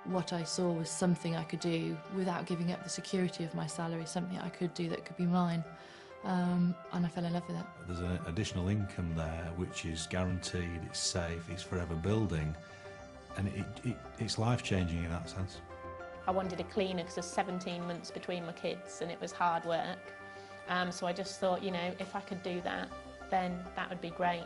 what I saw was something I could do without giving up the security of my salary, something I could do that could be mine. And I fell in love with it. There's an additional income there which is guaranteed, it's safe, it's forever building, and it's life-changing in that sense. I wanted a cleaner because there's 17 months between my kids and it was hard work. So I just thought, you know, if I could do that, then that would be great.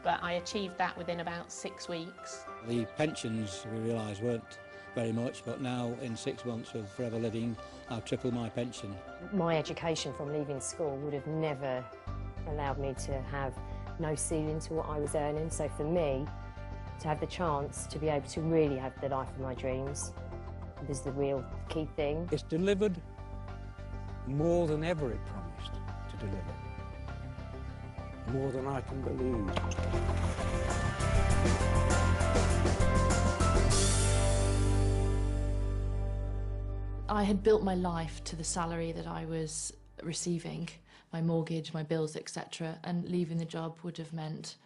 But I achieved that within about 6 weeks. The pensions, we realised, weren't very much, but now in 6 months of Forever Living, I've tripled my pension. My education from leaving school would have never allowed me to have no ceiling to what I was earning. So for me, to have the chance to be able to really have the life of my dreams was the real key thing. It's delivered more than ever it promised to deliver. More than I can believe. I had built my life to the salary that I was receiving, my mortgage, my bills, etc., and leaving the job would have meant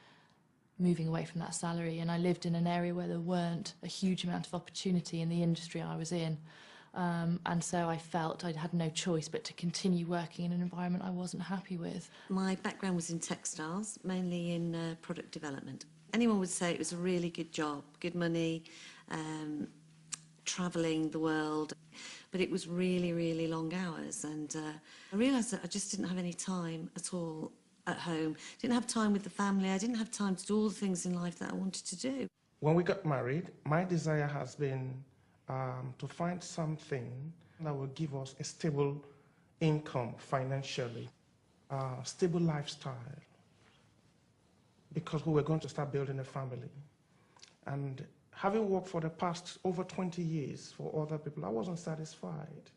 moving away from that salary. And I lived in an area where there weren't a huge amount of opportunity in the industry I was in. And so I felt I had no choice but to continue working in an environment I wasn't happy with. My background was in textiles, mainly in product development. Anyone would say it was a really good job, good money, travelling the world, but it was really, really long hours. And I realised that I just didn't have any time at all at home. Didn't have time with the family. I didn't have time to do all the things in life that I wanted to do. When we got married, my desire has been to find something that will give us a stable income financially, stable lifestyle, because we were going to start building a family. And having worked for the past over 20 years for other people, I wasn't satisfied.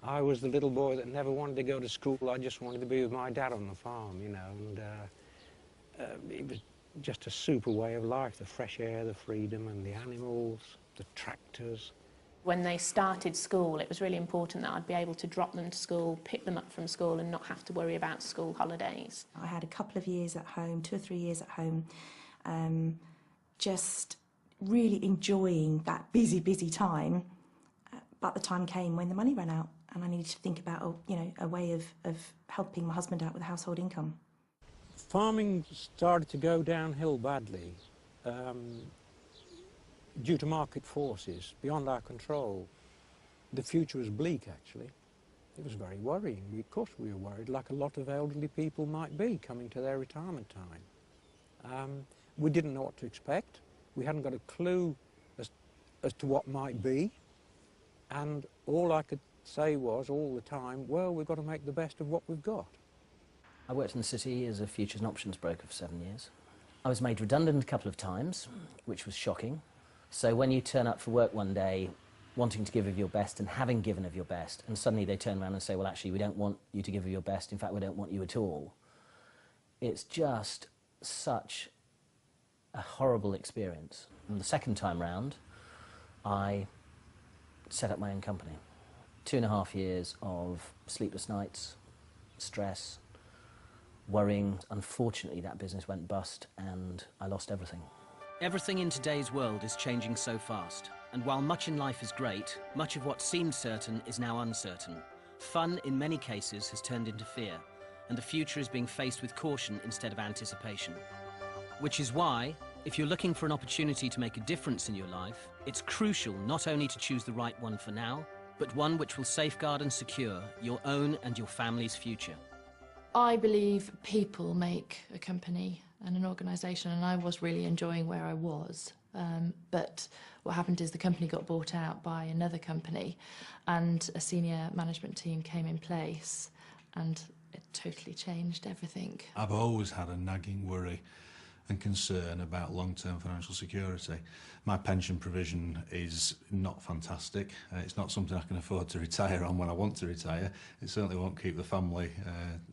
I was the little boy that never wanted to go to school. I just wanted to be with my dad on the farm, you know, and it was just a super way of life, the fresh air, the freedom, and the animals, the tractors. When they started school, it was really important that I'd be able to drop them to school, pick them up from school and not have to worry about school holidays. I had a couple of years at home, 2 or 3 years at home, just really enjoying that busy, busy time. But the time came when the money ran out and I needed to think about, you know, a way of helping my husband out with household income. Farming started to go downhill badly due to market forces beyond our control. The future was bleak, actually. It was very worrying. Of course we were worried, like a lot of elderly people might be coming to their retirement time. We didn't know what to expect. We hadn't got a clue as to what might be. And all I could say was, all the time, well, we've got to make the best of what we've got. I worked in the city as a futures and options broker for 7 years. I was made redundant a couple of times, which was shocking. So when you turn up for work one day, wanting to give of your best and having given of your best, and suddenly they turn around and say, well, actually, we don't want you to give of your best. In fact, we don't want you at all. It's just such a horrible experience. And the second time round, I set up my own company. 2.5 years of sleepless nights, stress, worrying. Unfortunately, that business went bust and I lost everything. Everything in today's world is changing so fast. And while much in life is great, much of what seemed certain is now uncertain. Fun, in many cases, has turned into fear. And the future is being faced with caution instead of anticipation. Which is why, if you're looking for an opportunity to make a difference in your life, it's crucial not only to choose the right one for now, but one which will safeguard and secure your own and your family's future. I believe people make a company and an organisation, and I was really enjoying where I was. But what happened is the company got bought out by another company and a senior management team came in place and it totally changed everything. I've always had a nagging worry and concern about long-term financial security. My pension provision is not fantastic. It's not something I can afford to retire on when I want to retire. It certainly won't keep the family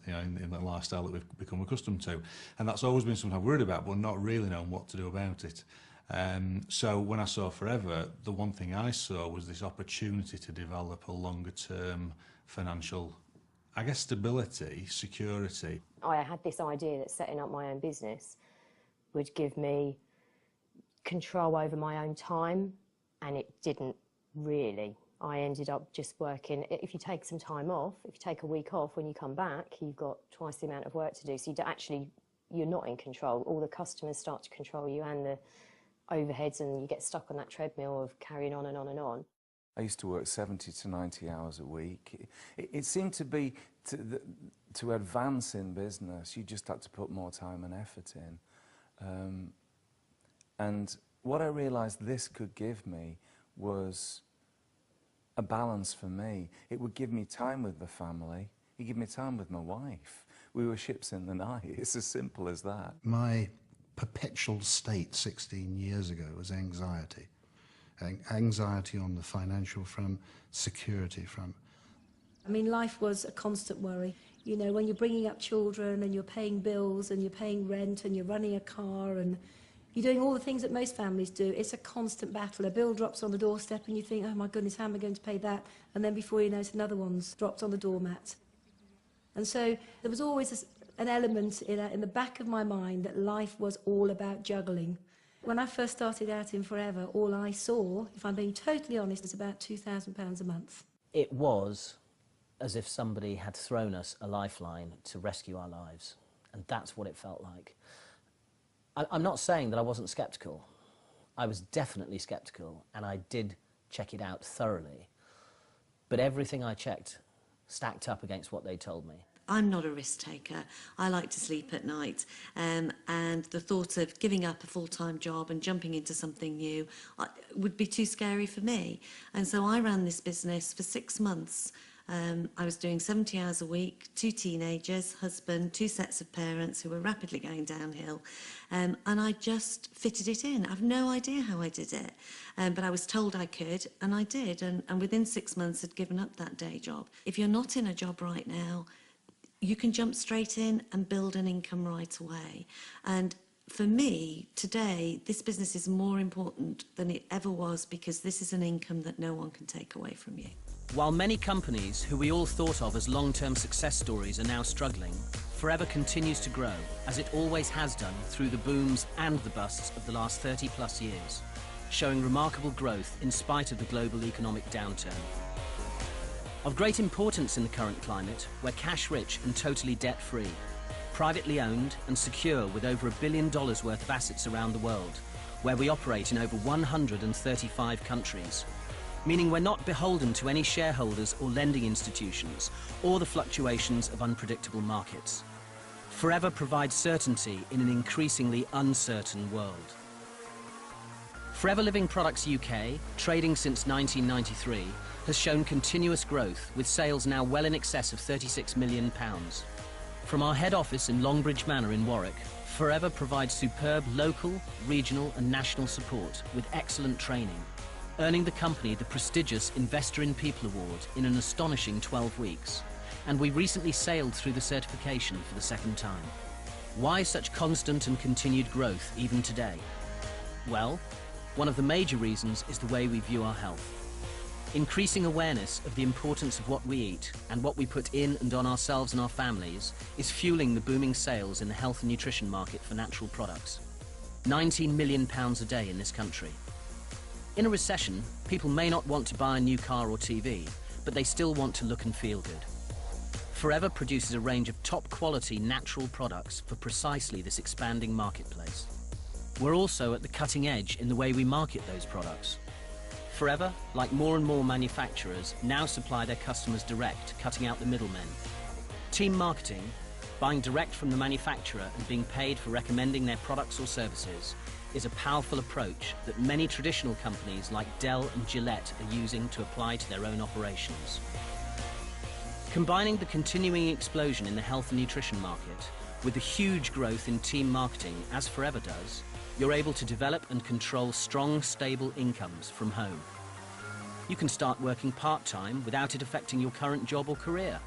you know, in the lifestyle that we've become accustomed to. And that's always been something I've worried about, but not really known what to do about it. So when I saw Forever, the one thing I saw was this opportunity to develop a longer-term financial, I guess, stability, security. I had this idea that setting up my own business would give me control over my own time, and it didn't really. I ended up just working, if you take some time off, if you take a week off, when you come back, you've got twice the amount of work to do. So you're not in control. All the customers start to control you and the overheads, and you get stuck on that treadmill of carrying on and on and on. I used to work 70 to 90 hours a week. It seemed to be, to advance in business, you just had to put more time and effort in. And what I realised this could give me was a balance for me. It would give me time with the family. It would give me time with my wife. We were ships in the night. It's as simple as that. My perpetual state 16 years ago was anxiety. Anxiety on the financial front, security front. I mean, life was a constant worry. You know, when you're bringing up children and you're paying bills and you're paying rent and you're running a car and you're doing all the things that most families do, it's a constant battle. A bill drops on the doorstep and you think, oh my goodness, how am I going to pay that? And then before you know it, another one's dropped on the doormat. And so there was always an element in the back of my mind that life was all about juggling. When I first started out in Forever, all I saw, if I'm being totally honest, is about £2,000 a month. It was as if somebody had thrown us a lifeline to rescue our lives, and that's what it felt like. I'm not saying that I wasn't sceptical. I was definitely sceptical, and I did check it out thoroughly. But everything I checked stacked up against what they told me. I'm not a risk taker. I like to sleep at night, and the thought of giving up a full-time job and jumping into something new would be too scary for me. And so I ran this business for 6 months. I was doing 70 hours a week, 2 teenagers, husband, 2 sets of parents who were rapidly going downhill, and I just fitted it in. I've no idea how I did it, but I was told I could, and I did, and within 6 months I'd given up that day job. If you're not in a job right now, you can jump straight in and build an income right away. And for me, today, this business is more important than it ever was, because this is an income that no one can take away from you. While many companies who we all thought of as long-term success stories are now struggling, Forever continues to grow, as it always has done through the booms and the busts of the last 30+ years, showing remarkable growth in spite of the global economic downturn. Of great importance in the current climate, we're cash-rich and totally debt-free, privately owned and secure with over $1 billion worth of assets around the world, where we operate in over 135 countries, meaning we're not beholden to any shareholders or lending institutions or the fluctuations of unpredictable markets. Forever provides certainty in an increasingly uncertain world. Forever Living Products UK, trading since 1993, has shown continuous growth, with sales now well in excess of £36 million. From our head office in Longbridge Manor in Warwick, Forever provides superb local, regional and national support with excellent training, earning the company the prestigious Investor in People Award in an astonishing 12 weeks. And we recently sailed through the certification for the 2nd time. Why such constant and continued growth even today? Well, one of the major reasons is the way we view our health. Increasing awareness of the importance of what we eat and what we put in and on ourselves and our families is fueling the booming sales in the health and nutrition market for natural products. £19 million a day in this country. In a recession, people may not want to buy a new car or TV, but they still want to look and feel good. Forever produces a range of top-quality natural products for precisely this expanding marketplace. We're also at the cutting edge in the way we market those products. Forever, like more and more manufacturers, now supply their customers direct, cutting out the middlemen. Team marketing, buying direct from the manufacturer and being paid for recommending their products or services, is a powerful approach that many traditional companies like Dell and Gillette are using to apply to their own operations. Combining the continuing explosion in the health and nutrition market with the huge growth in team marketing, as Forever does, you're able to develop and control strong, stable incomes from home. You can start working part-time without it affecting your current job or career.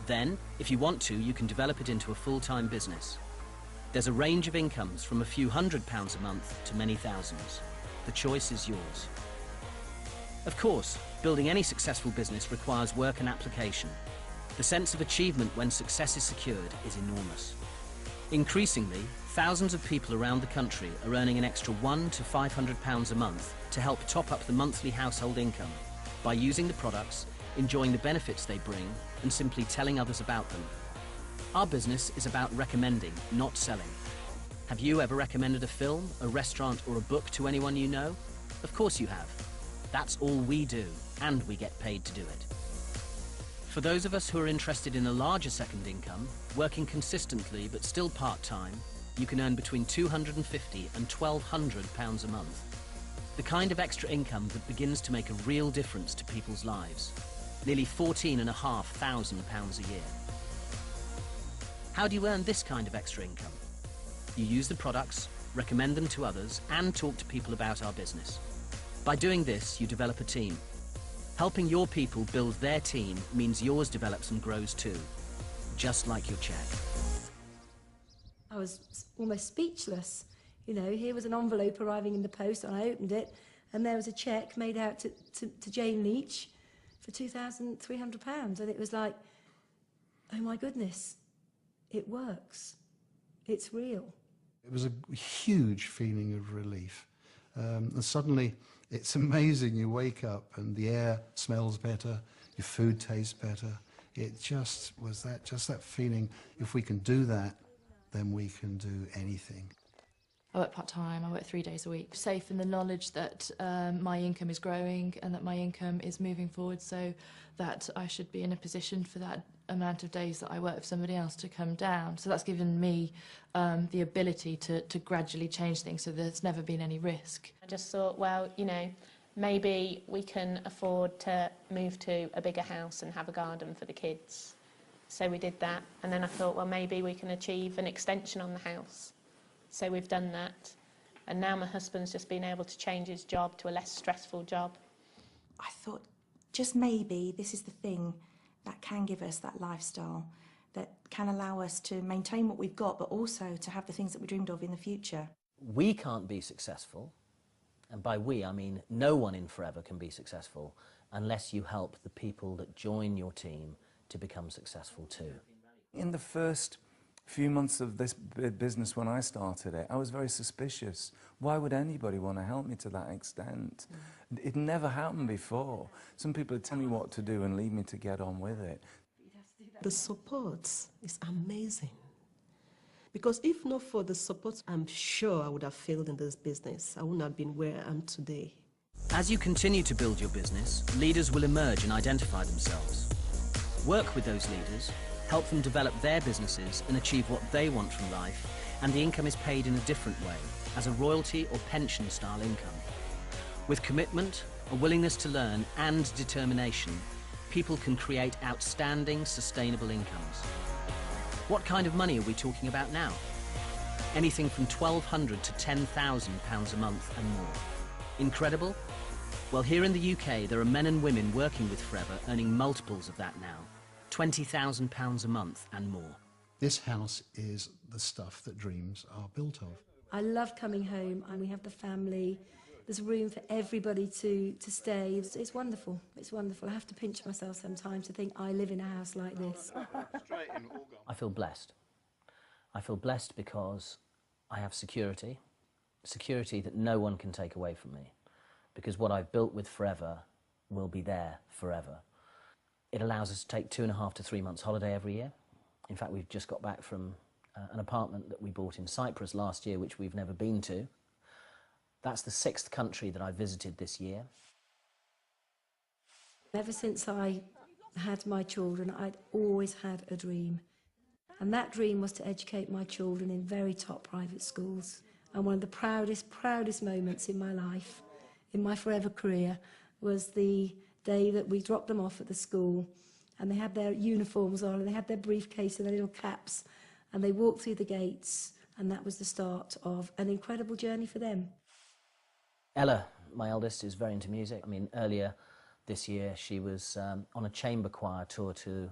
Then, if you want to, you can develop it into a full-time business. There's a range of incomes from a few £100s a month to many thousands. The choice is yours. Of course, building any successful business requires work and application. The sense of achievement when success is secured is enormous. Increasingly, Thousands of people around the country are earning an extra £100 to £500 a month to help top up the monthly household income by using the products, enjoying the benefits they bring, and simply telling others about them. Our business is about recommending, not selling. Have you ever recommended a film, a restaurant, or a book to anyone you know? Of course you have. That's all we do, and we get paid to do it. For those of us who are interested in a larger second income, working consistently but still part-time, you can earn between £250 and £1,200 a month. The kind of extra income that begins to make a real difference to people's lives. Nearly £14,500 a year. How do you earn this kind of extra income? You use the products, recommend them to others, and talk to people about our business. By doing this, you develop a team. Helping your people build their team means yours develops and grows too, just like your cheque. I was almost speechless. You know, here was an envelope arriving in the post, and I opened it, and there was a cheque made out to Jane Leach for £2,300, and it was like, oh my goodness, it works. It's real. It was a huge feeling of relief. And suddenly, it's amazing. You wake up and the air smells better, your food tastes better. It just was that feeling, if we can do that, then we can do anything. I work part-time, I work 3 days a week. Safe in the knowledge that my income is growing and that my income is moving forward, so that I should be in a position for that amount of days that I work for somebody else to come down. So that's given me the ability to gradually change things, so there's never been any risk. I just thought, well, you know, maybe we can afford to move to a bigger house and have a garden for the kids. So we did that, and then I thought, well, maybe we can achieve an extension on the house. So we've done that, and now my husband's just been able to change his job to a less stressful job. I thought, just maybe this is the thing that can give us that lifestyle, that can allow us to maintain what we've got, but also to have the things that we dreamed of in the future. We can't be successful, and by we I mean no one in Forever can be successful unless you help the people that join your team to become successful too. In the first few months of this business when I started it, I was very suspicious. Why would anybody want to help me to that extent? It never happened before. Some people would tell me what to do and leave me to get on with it. The support is amazing. Because if not for the support, I'm sure I would have failed in this business. I wouldn't have been where I am today. As you continue to build your business, leaders will emerge and identify themselves. Work with those leaders, help them develop their businesses and achieve what they want from life, and the income is paid in a different way, as a royalty or pension style income. With commitment, a willingness to learn and determination, people can create outstanding, sustainable incomes. What kind of money are we talking about now? Anything from £1,200 to £10,000 a month and more. Incredible? Well, here in the UK, there are men and women working with Forever earning multiples of that now. £20,000 a month and more. This house is the stuff that dreams are built of. I love coming home, and we have the family. There's room for everybody to stay. It's wonderful. It's wonderful. I have to pinch myself sometimes to think I live in a house like this. I feel blessed. I feel blessed because I have security that no one can take away from me, because what I've built with Forever will be there forever. It allows us to take 2.5 to 3 months holiday every year. In fact, we've just got back from an apartment that we bought in Cyprus last year, which we've never been to. That's the 6th country that I visited this year. Ever since I had my children, I'd always had a dream. And that dream was to educate my children in very top private schools. And one of the proudest moments in my life, in my Forever career, was the day that we dropped them off at the school, and they had their uniforms on, and they had their briefcase and their little caps, and they walked through the gates, and that was the start of an incredible journey for them. Ella, my eldest, is very into music. I mean, earlier this year she was on a chamber choir tour to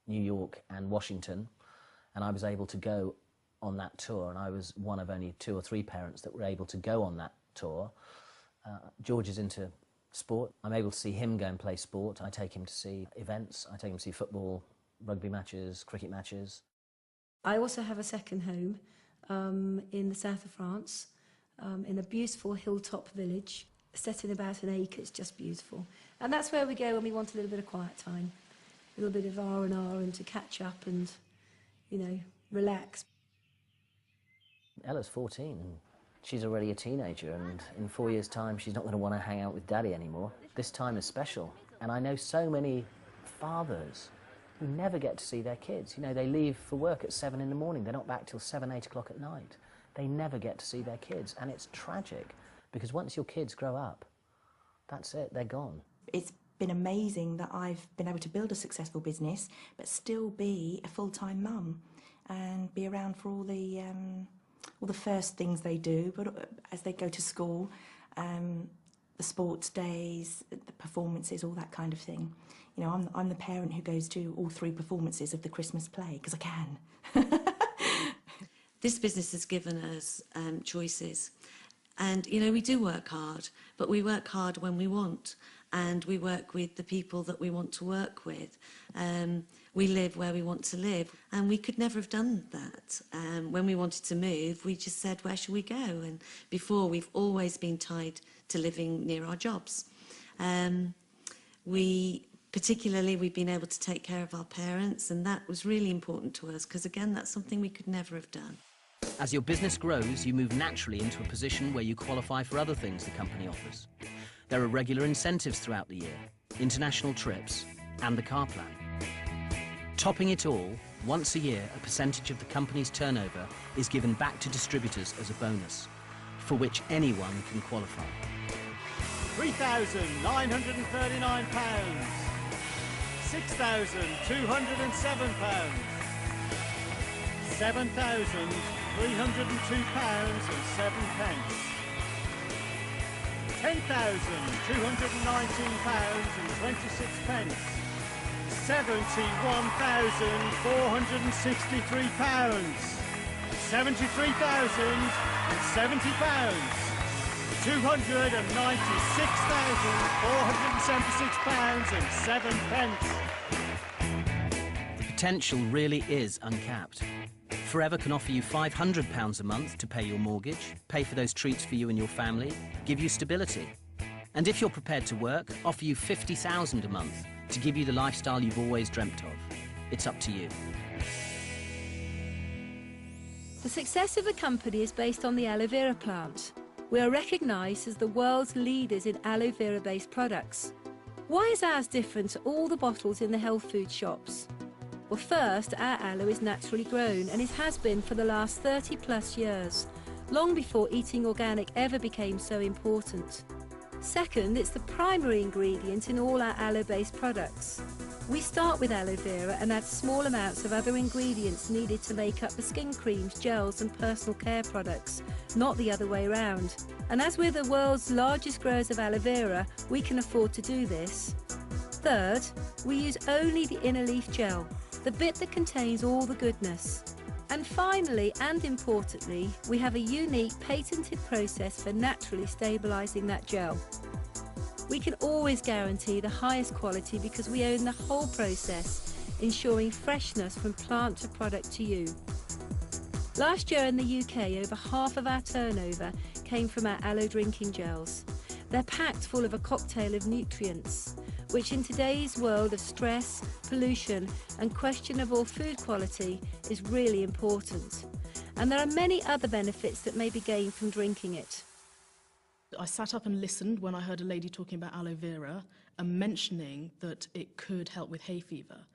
New York and Washington, and I was able to go on that tour, and I was one of only 2 or 3 parents that were able to go on that tour. George is into sport. I'm able to see him go and play sport. I take him to see events. I take him to see football, rugby matches, cricket matches. I also have a second home, in the south of France, in a beautiful hilltop village set in about an acre. It's just beautiful. And that's where we go when we want a little bit of quiet time, a little bit of R&R and to catch up and, you know, relax. Ella's 14 and she's already a teenager, and in 4 years' time she's not going to want to hang out with Daddy anymore. This time is special, and I know so many fathers who never get to see their kids. You know, they leave for work at 7 in the morning, they're not back till 7, 8 o'clock at night. They never get to see their kids, and it's tragic, because once your kids grow up, that's it, they're gone. It's been amazing that I've been able to build a successful business, but still be a full-time mum and be around for all the first things they do, but as they go to school, the sports days, the performances, all that kind of thing. You know, I'm the parent who goes to all 3 performances of the Christmas play, because I can. This business has given us choices. And, you know, we do work hard, but we work hard when we want, and we work with the people that we want to work with. We live where we want to live, and we could never have done that. When we wanted to move, we just said, where should we go? And before, we've always been tied to living near our jobs. Particularly, we've been able to take care of our parents, and that was really important to us, because, again, that's something we could never have done. As your business grows, you move naturally into a position where you qualify for other things the company offers. There are regular incentives throughout the year, international trips, and the car plan. Topping it all, once a year, a percentage of the company's turnover is given back to distributors as a bonus, for which anyone can qualify. £3,939, £6,207, £7,302.07, £10,219.26, £71,463, £73,070, £296,476.07. The potential really is uncapped. Forever can offer you £500 a month to pay your mortgage, pay for those treats for you and your family, give you stability. And if you're prepared to work, offer you £50,000 a month to give you the lifestyle you've always dreamt of. It's up to you. The success of the company is based on the aloe vera plant. We are recognised as the world's leaders in aloe vera-based products. Why is ours different to all the bottles in the health food shops? Well, first, our aloe is naturally grown, and it has been for the last 30 plus years, long before eating organic ever became so important. Second, it's the primary ingredient in all our aloe-based products. We start with aloe vera and add small amounts of other ingredients needed to make up the skin creams, gels and personal care products, not the other way around. And as we're the world's largest growers of aloe vera, we can afford to do this. Third, we use only the inner leaf gel, the bit that contains all the goodness. And finally, and importantly, we have a unique patented process for naturally stabilising that gel. We can always guarantee the highest quality because we own the whole process, ensuring freshness from plant to product to you. Last year in the UK, over half of our turnover came from our aloe drinking gels. They're packed full of a cocktail of nutrients, which in today's world of stress, pollution and questionable food quality is really important. And there are many other benefits that may be gained from drinking it. I sat up and listened when I heard a lady talking about aloe vera and mentioning that it could help with hay fever.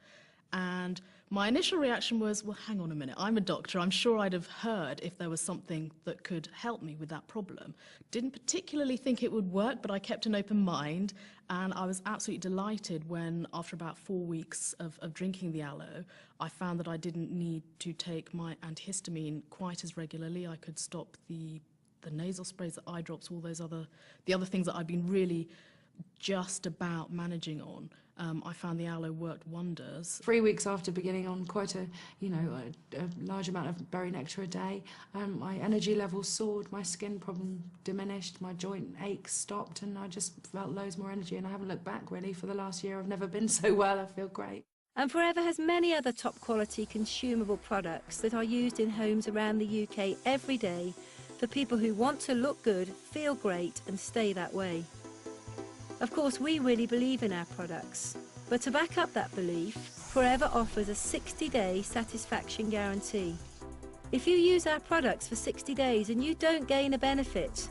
And my initial reaction was, well, hang on a minute, I'm a doctor, I'm sure I'd have heard if there was something that could help me with that problem. Didn't particularly think it would work, but I kept an open mind, and I was absolutely delighted when, after about 4 weeks of drinking the aloe, I found that I didn't need to take my antihistamine quite as regularly. I could stop the nasal sprays, the eye drops, all those other things that I've been really just about managing on. I found the aloe worked wonders. 3 weeks after beginning on quite a large amount of berry nectar a day, my energy levels soared, my skin problem diminished, my joint aches stopped, and I just felt loads more energy, and I haven't looked back really for the last year. I've never been so well. I feel great. And Forever has many other top quality consumable products that are used in homes around the UK every day for people who want to look good, feel great and stay that way. Of course, we really believe in our products, but to back up that belief, Forever offers a 60-day satisfaction guarantee. If you use our products for 60 days and you don't gain a benefit,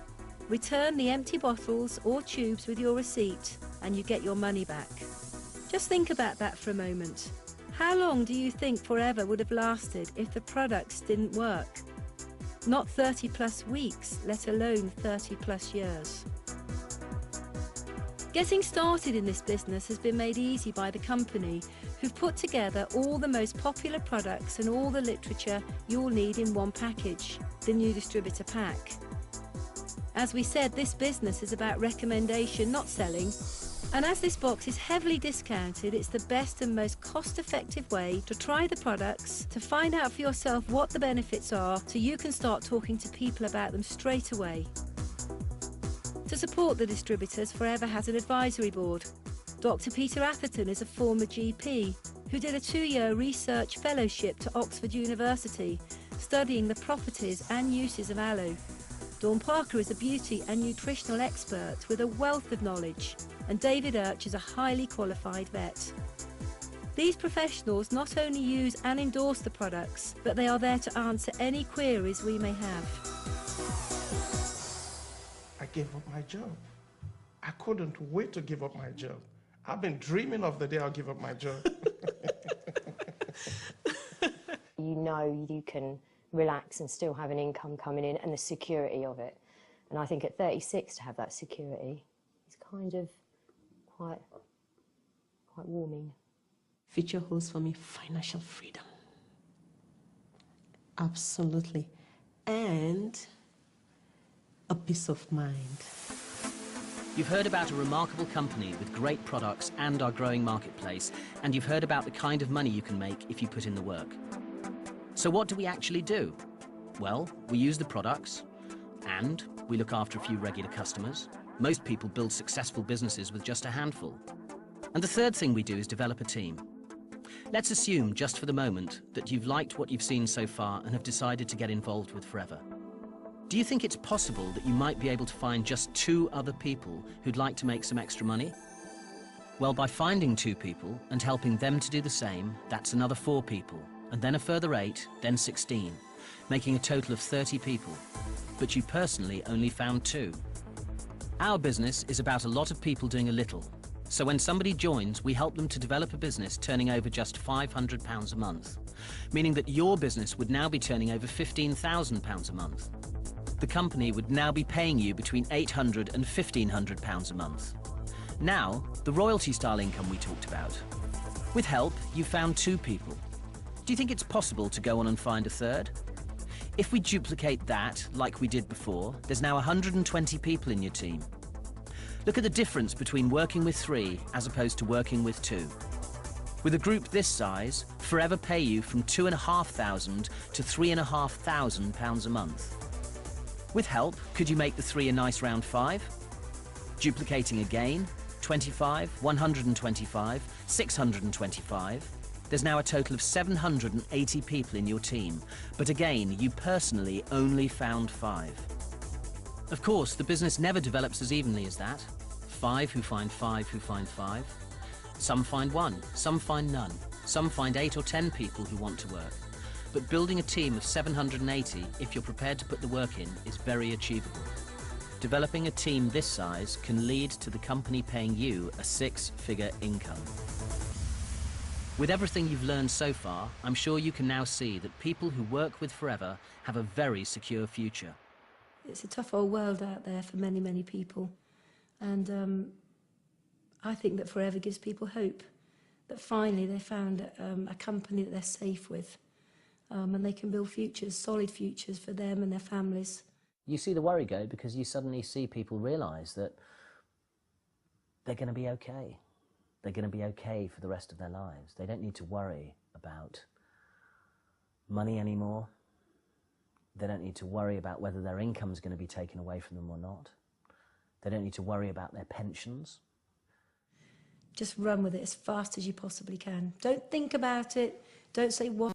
return the empty bottles or tubes with your receipt and you get your money back. Just think about that for a moment. How long do you think Forever would have lasted if the products didn't work? Not 30 plus weeks, let alone 30 plus years. Getting started in this business has been made easy by the company, who've put together all the most popular products and all the literature you'll need in one package, the new distributor pack. As we said, this business is about recommendation, not selling. And as this box is heavily discounted, it's the best and most cost-effective way to try the products, to find out for yourself what the benefits are, so you can start talking to people about them straight away. To support the distributors, Forever has an advisory board. Dr. Peter Atherton is a former GP who did a 2-year research fellowship to Oxford University, studying the properties and uses of aloe. Dawn Parker is a beauty and nutritional expert with a wealth of knowledge, and David Urch is a highly qualified vet. These professionals not only use and endorse the products, but they are there to answer any queries we may have. I gave up my job. I couldn't wait to give up my job. I've been dreaming of the day I'll give up my job. You know you can relax and still have an income coming in and the security of it. And I think at 36 to have that security is kind of quite warming. Future holds for me financial freedom. Absolutely. And a peace of mind. You've heard about a remarkable company with great products and our growing marketplace, and you've heard about the kind of money you can make if you put in the work. So what do we actually do? Well, we use the products, and we look after a few regular customers. Most people build successful businesses with just a handful. And the third thing we do is develop a team. Let's assume, just for the moment, that you've liked what you've seen so far and have decided to get involved with Forever. Do you think it's possible that you might be able to find just 2 other people who'd like to make some extra money? Well, by finding 2 people and helping them to do the same, that's another 4 people, and then a further 8, then 16, making a total of 30 people. But you personally only found 2. Our business is about a lot of people doing a little. So when somebody joins, we help them to develop a business turning over just £500 a month, meaning that your business would now be turning over £15,000 a month. The company would now be paying you between £800 and £1,500 a month. Now, the royalty-style income we talked about. With help, you found 2 people. Do you think it's possible to go on and find a third? If we duplicate that, like we did before, there's now 120 people in your team. Look at the difference between working with 3 as opposed to working with 2. With a group this size, Forever pay you from £2,500 to £3,500 a month. With help, could you make the 3 a nice round 5? Duplicating again, 25, 125, 625. There's now a total of 780 people in your team, but again, you personally only found 5. Of course, the business never develops as evenly as that. 5 who find 5 who find 5. Some find 1, some find none, some find 8 or 10 people who want to work. But building a team of 780, if you're prepared to put the work in, is very achievable. Developing a team this size can lead to the company paying you a 6-figure income. With everything you've learned so far, I'm sure you can now see that people who work with Forever have a very secure future. It's a tough old world out there for many, many people. And I think that Forever gives people hope, that finally they found a company that they're safe with, and they can build futures, solid futures for them and their families. You see the worry go because you suddenly see people realise that they're going to be okay. They're going to be okay for the rest of their lives. They don't need to worry about money anymore. They don't need to worry about whether their income is going to be taken away from them or not. They don't need to worry about their pensions. Just run with it as fast as you possibly can. Don't think about it. Don't say what